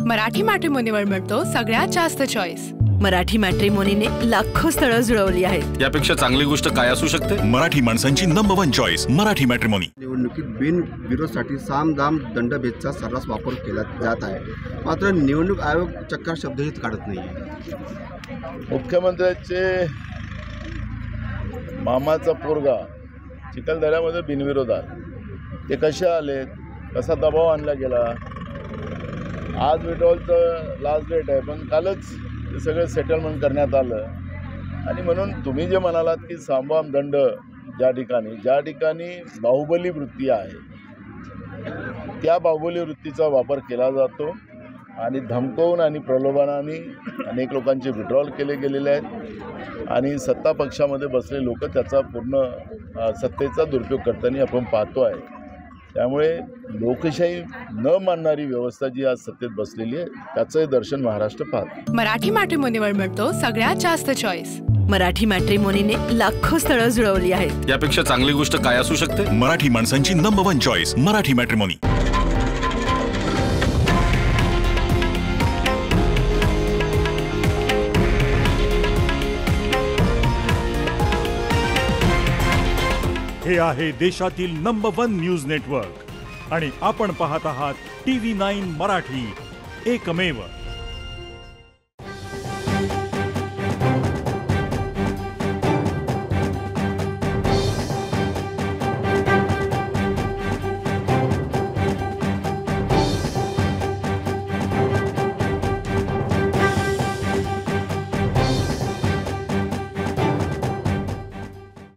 मराठी मॅट्रिमोनीवर मिळतो सगळ्यात जास्त चॉईस। मराठी मॅट्रिमोनीने लाखो स्थळं जुळवली आहेत। यापेक्षा चांगली गोष्ट काय असू शकते? मराठी माणसांची नंबर 1 चॉईस मराठी मॅट्रिमोनी। निवडणुकीत बिनविरोधसाठी सामदाम दंडभेदचा सर्रास वापर केला जात आहे, मात्र निवडणूक आयोग चक्कर शब्दही काढत नाही। मुख्यमंत्र्याचे मामाचा पोरगा चिखलदऱ्यामध्ये बिनविरोधात ते कसे आले, कसा दबाव आणला गेला। आज विड्रॉलचं लास्ट डेट आहे, पण कालच ते सगळं सेटलमेंट करण्यात आलं। आणि म्हणून तुम्ही जे म्हणालात की सामदाम दंड ज्या ठिकाणी बाहुबली वृत्ती आहे, त्या बाहुबली वृत्तीचा वापर केला जातो आणि धमकवून आणि प्रलोभनाने अनेक लोकांचे विड्रॉल केले गेलेले आहेत आणि सत्ता पक्षामध्ये बसलेले लोक त्याचा पूर्ण सत्तेचा दुरुपयोग करताना आपण पाहतो आहे। त्यामुळे लोकशाही न मानणारी व्यवस्था जी आज सत्तेत बसलेली आहे त्याचं दर्शन महाराष्ट्र पाहतो। मराठी मॅट्रिमोनीवर मिळतो सगळ्यात जास्त चॉईस। मराठी मॅट्रिमोनीने लाखो स्थळं जुळवली आहेत। यापेक्षा चांगली गोष्ट काय असू शकते? मराठी माणसांची नंबर 1 चॉईस मराठी मॅट्रिमोनी। हे आहे देशातील नंबर 1 न्यूज नेटवर्क आणि आपण पाहत आहात TV9 मराठी, एकमेव।